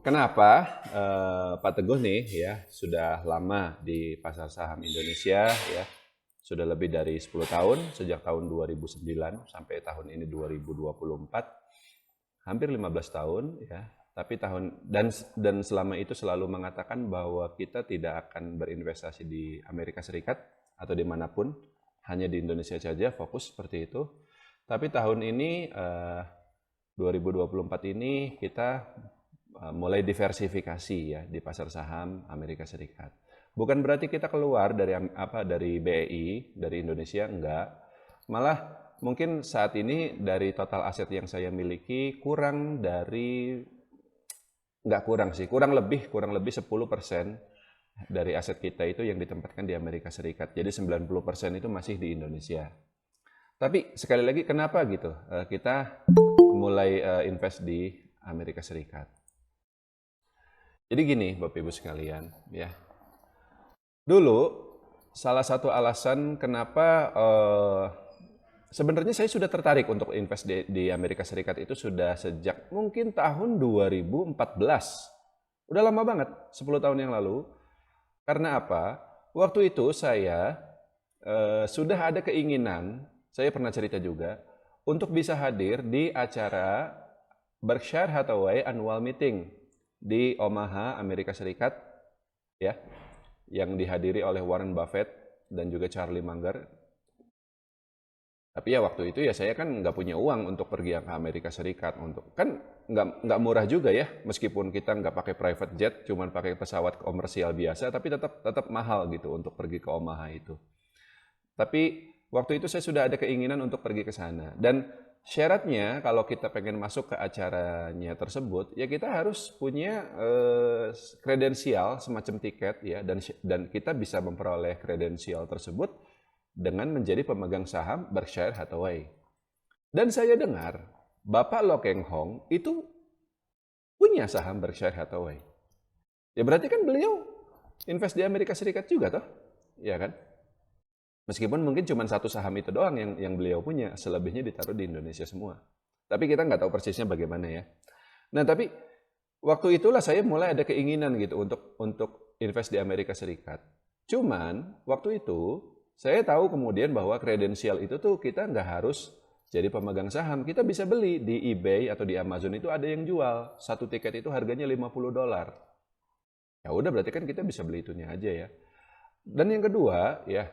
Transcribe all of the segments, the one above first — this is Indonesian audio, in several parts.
Kenapa Pak Teguh nih ya sudah lama di pasar saham Indonesia ya, sudah lebih dari 10 tahun sejak tahun 2009 sampai tahun ini 2024, hampir 15 tahun ya. Tapi dan selama itu selalu mengatakan bahwa kita tidak akan berinvestasi di Amerika Serikat atau dimanapun, hanya di Indonesia saja fokus seperti itu. Tapi tahun ini 2024 ini kita mulai diversifikasi ya di pasar saham Amerika Serikat. Bukan berarti kita keluar dari BEI, dari Indonesia, enggak. Malah mungkin saat ini dari total aset yang saya miliki kurang lebih 10% dari aset kita itu yang ditempatkan di Amerika Serikat. Jadi 90% itu masih di Indonesia. Tapi sekali lagi kenapa gitu? Kita mulai invest di Amerika Serikat. Jadi gini, Bapak Ibu sekalian, ya. Dulu salah satu alasan kenapa sebenarnya saya sudah tertarik untuk invest di Amerika Serikat itu sudah sejak mungkin tahun 2014. Udah lama banget, 10 tahun yang lalu. Karena apa? Waktu itu saya sudah ada keinginan, saya pernah cerita juga, untuk bisa hadir di acara Berkshire Hathaway Annual Meeting di Omaha, Amerika Serikat, ya, yang dihadiri oleh Warren Buffett dan juga Charlie Munger. Tapi ya waktu itu ya saya kan nggak punya uang untuk pergi ke Amerika Serikat, untuk kan nggak murah juga ya, meskipun kita nggak pakai private jet, cuman pakai pesawat komersial biasa, tapi tetap tetap mahal gitu untuk pergi ke Omaha itu. Tapi waktu itu saya sudah ada keinginan untuk pergi ke sana. Dan syaratnya kalau kita pengen masuk ke acaranya tersebut, ya kita harus punya kredensial semacam tiket ya, dan kita bisa memperoleh kredensial tersebut dengan menjadi pemegang saham Berkshire Hathaway. Dan saya dengar Bapak Lo Keng Hong itu punya saham Berkshire Hathaway. Ya berarti kan beliau invest di Amerika Serikat juga toh? Ya kan? Meskipun mungkin cuma satu saham itu doang yang beliau punya, selebihnya ditaruh di Indonesia semua. Tapi kita nggak tahu persisnya bagaimana ya. Nah tapi waktu itulah saya mulai ada keinginan gitu untuk invest di Amerika Serikat. Cuman waktu itu saya tahu kemudian bahwa kredensial itu tuh kita nggak harus jadi pemegang saham. Kita bisa beli di eBay atau di Amazon, itu ada yang jual. Satu tiket itu harganya $50. Ya udah berarti kan kita bisa beli itunya aja ya. Dan yang kedua ya,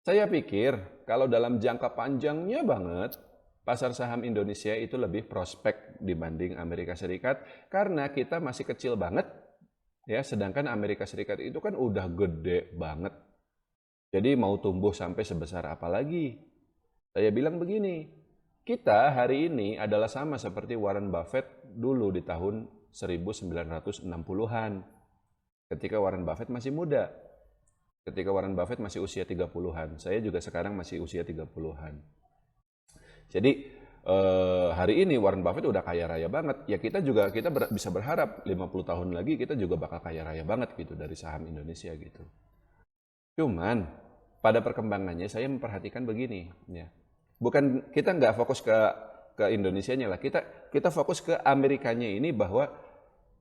saya pikir kalau dalam jangka panjangnya banget, pasar saham Indonesia itu lebih prospek dibanding Amerika Serikat karena kita masih kecil banget ya, sedangkan Amerika Serikat itu kan udah gede banget. Jadi mau tumbuh sampai sebesar apa lagi? Saya bilang begini, kita hari ini adalah sama seperti Warren Buffett dulu di tahun 1960-an. Ketika Warren Buffett masih muda. Ketika Warren Buffett masih usia 30-an. Saya juga sekarang masih usia 30-an. Jadi hari ini Warren Buffett udah kaya raya banget. Ya kita bisa berharap 50 tahun lagi kita juga bakal kaya raya banget gitu dari saham Indonesia gitu. Cuman pada perkembangannya saya memperhatikan begini ya. Bukan kita nggak fokus ke Indonesianya lah. Kita fokus ke Amerikanya ini, bahwa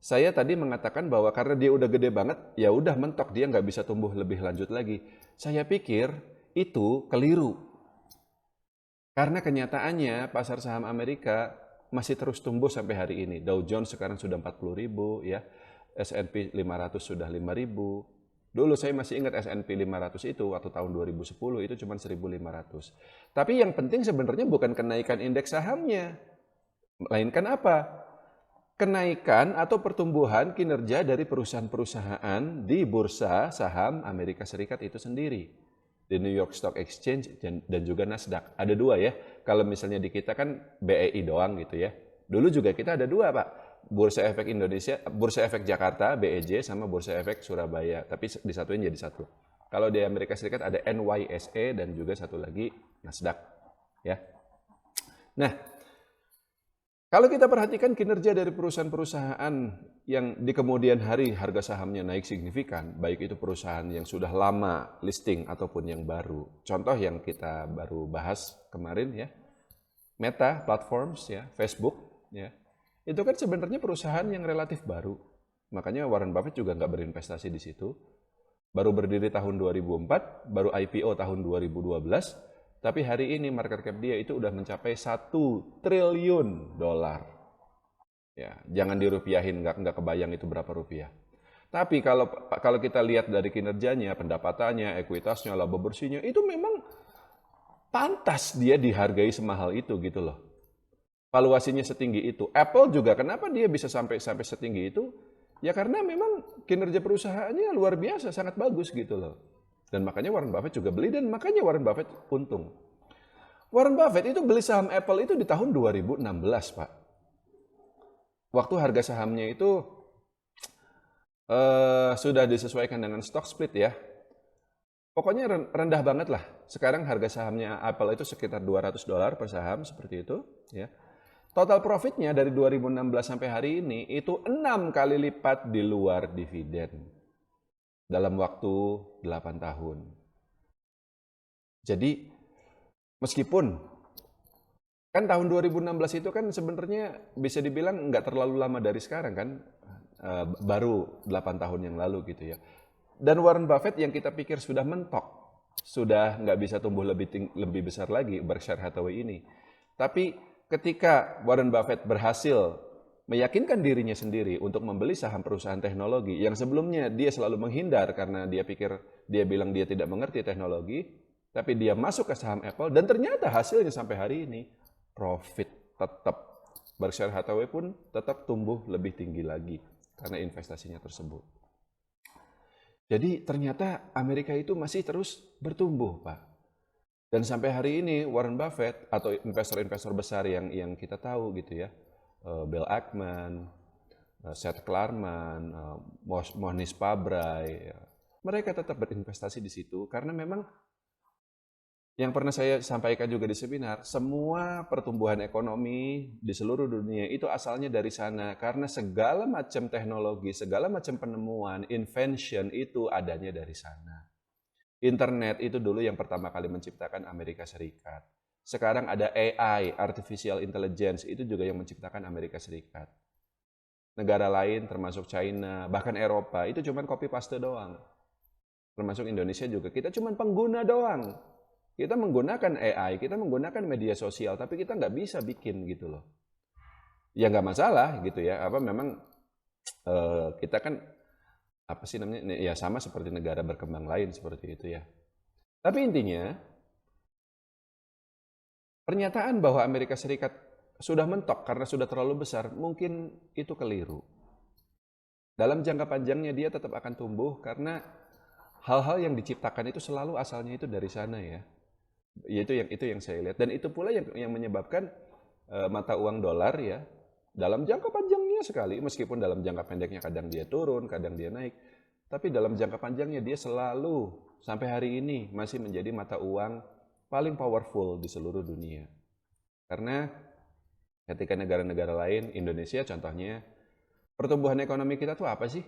saya tadi mengatakan bahwa karena dia udah gede banget, ya udah mentok, dia nggak bisa tumbuh lebih lanjut lagi. Saya pikir itu keliru. Karena kenyataannya pasar saham Amerika masih terus tumbuh sampai hari ini. Dow Jones sekarang sudah 40.000 ya. S&P 500 sudah 5.000. Dulu saya masih ingat S&P 500 itu waktu tahun 2010 itu cuma 1.500. Tapi yang penting sebenarnya bukan kenaikan indeks sahamnya. Melainkan apa? Kenaikan atau pertumbuhan kinerja dari perusahaan-perusahaan di bursa saham Amerika Serikat itu sendiri. Di New York Stock Exchange dan juga Nasdaq. Ada dua ya. Kalau misalnya di kita kan BEI doang gitu ya. Dulu juga kita ada dua Pak. Bursa Efek Indonesia, Bursa Efek Jakarta, BEJ, sama Bursa Efek Surabaya. Tapi disatuin jadi satu. Kalau di Amerika Serikat ada NYSE dan juga satu lagi Nasdaq. Ya. Nah, kalau kita perhatikan kinerja dari perusahaan-perusahaan yang di kemudian hari harga sahamnya naik signifikan, baik itu perusahaan yang sudah lama listing ataupun yang baru. Contoh yang kita baru bahas kemarin ya, Meta Platforms ya, Facebook ya. Itu kan sebenarnya perusahaan yang relatif baru. Makanya Warren Buffett juga nggak berinvestasi di situ. Baru berdiri tahun 2004, baru IPO tahun 2012, tapi hari ini market cap dia itu udah mencapai 1 triliun dolar. Ya, jangan dirupiahin, nggak kebayang itu berapa rupiah. Tapi kalau kita lihat dari kinerjanya, pendapatannya, ekuitasnya, laba bersihnya, itu memang pantas dia dihargai semahal itu gitu loh. Valuasinya setinggi itu. Apple juga kenapa dia bisa sampai setinggi itu? Ya karena memang kinerja perusahaannya luar biasa, sangat bagus gitu loh. Dan makanya Warren Buffett juga beli dan makanya Warren Buffett untung. Warren Buffett itu beli saham Apple itu di tahun 2016, Pak. Waktu harga sahamnya itu sudah disesuaikan dengan stock split ya. Pokoknya rendah banget lah. Sekarang harga sahamnya Apple itu sekitar $200 per saham seperti itu, ya. Total profitnya dari 2016 sampai hari ini itu 6 kali lipat di luar dividen dalam waktu 8 tahun. Jadi meskipun kan tahun 2016 itu kan sebenarnya bisa dibilang nggak terlalu lama dari sekarang kan, baru 8 tahun yang lalu gitu ya. Dan Warren Buffett yang kita pikir sudah mentok, sudah nggak bisa tumbuh lebih besar lagi Berkshire Hathaway ini. Tapi ketika Warren Buffett berhasil meyakinkan dirinya sendiri untuk membeli saham perusahaan teknologi yang sebelumnya dia selalu menghindar karena dia bilang dia tidak mengerti teknologi, tapi dia masuk ke saham Apple dan ternyata hasilnya sampai hari ini profit tetap. Berkshire Hathaway pun tetap tumbuh lebih tinggi lagi karena investasinya tersebut. Jadi ternyata Amerika itu masih terus bertumbuh, Pak. Dan sampai hari ini Warren Buffett atau investor-investor besar yang kita tahu gitu ya, Bill Ackman, Seth Klarman, Mohnish Pabrai, mereka tetap berinvestasi di situ karena memang yang pernah saya sampaikan juga di seminar, semua pertumbuhan ekonomi di seluruh dunia itu asalnya dari sana. Karena segala macam teknologi, segala macam penemuan, invention itu adanya dari sana. Internet itu dulu yang pertama kali menciptakan Amerika Serikat. Sekarang ada AI, Artificial Intelligence, itu juga yang menciptakan Amerika Serikat. Negara lain termasuk China, bahkan Eropa, itu cuma copy paste doang. Termasuk Indonesia juga, kita cuma pengguna doang. Kita menggunakan AI, kita menggunakan media sosial, tapi kita nggak bisa bikin gitu loh. Ya nggak masalah gitu ya. Apa memang kita kan apa sih namanya? Ya sama seperti negara berkembang lain seperti itu ya. Tapi intinya pernyataan bahwa Amerika Serikat sudah mentok karena sudah terlalu besar, mungkin itu keliru. Dalam jangka panjangnya dia tetap akan tumbuh karena hal-hal yang diciptakan itu selalu asalnya itu dari sana ya. Ya itu yang saya lihat dan itu pula yang menyebabkan mata uang dolar ya dalam jangka panjangnya sekali, meskipun dalam jangka pendeknya kadang dia turun, kadang dia naik, tapi dalam jangka panjangnya dia selalu sampai hari ini masih menjadi mata uang paling powerful di seluruh dunia. Karena ketika negara-negara lain, Indonesia contohnya, pertumbuhan ekonomi kita tuh apa sih?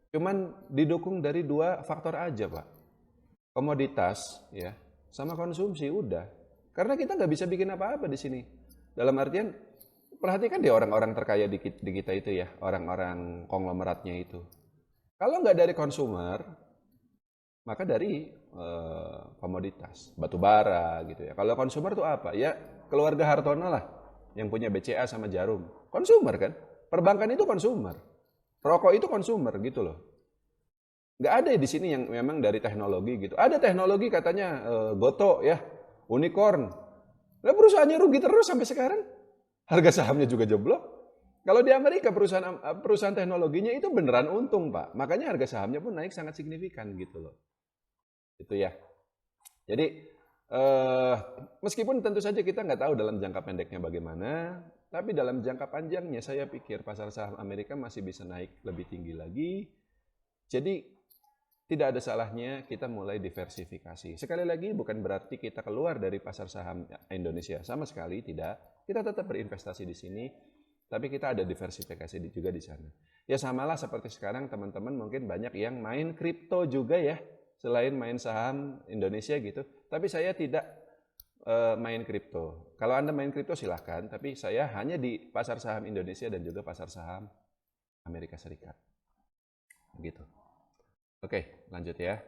Cuman didukung dari 2 faktor aja, Pak. Komoditas ya, sama konsumsi udah. Karena kita nggak bisa bikin apa-apa di sini. Dalam artian, perhatikan deh orang-orang terkaya di kita itu ya, orang-orang konglomeratnya itu. Kalau nggak dari konsumer, maka dari komoditas, batu bara gitu ya. Kalau konsumer tuh apa? Ya keluarga Hartono lah, yang punya BCA sama Jarum. Konsumer kan? Perbankan itu konsumer. Rokok itu konsumer gitu loh. Nggak ada di sini yang memang dari teknologi gitu. Ada teknologi katanya Goto ya, unicorn. Nah perusahaannya rugi terus sampai sekarang. Harga sahamnya juga jeblok. Kalau di Amerika perusahaan teknologinya itu beneran untung Pak. Makanya harga sahamnya pun naik sangat signifikan gitu loh. Itu ya. Jadi meskipun tentu saja kita nggak tahu dalam jangka pendeknya bagaimana, tapi dalam jangka panjangnya saya pikir pasar saham Amerika masih bisa naik lebih tinggi lagi. Jadi tidak ada salahnya kita mulai diversifikasi. Sekali lagi bukan berarti kita keluar dari pasar saham Indonesia, sama sekali tidak. Kita tetap berinvestasi di sini, tapi kita ada diversifikasi juga di sana. Ya samalah seperti sekarang teman-teman mungkin banyak yang main kripto juga ya, selain main saham Indonesia gitu. Tapi saya tidak main kripto. Kalau Anda main kripto silahkan, tapi saya hanya di pasar saham Indonesia dan juga pasar saham Amerika Serikat. Begitu. Oke, lanjut ya.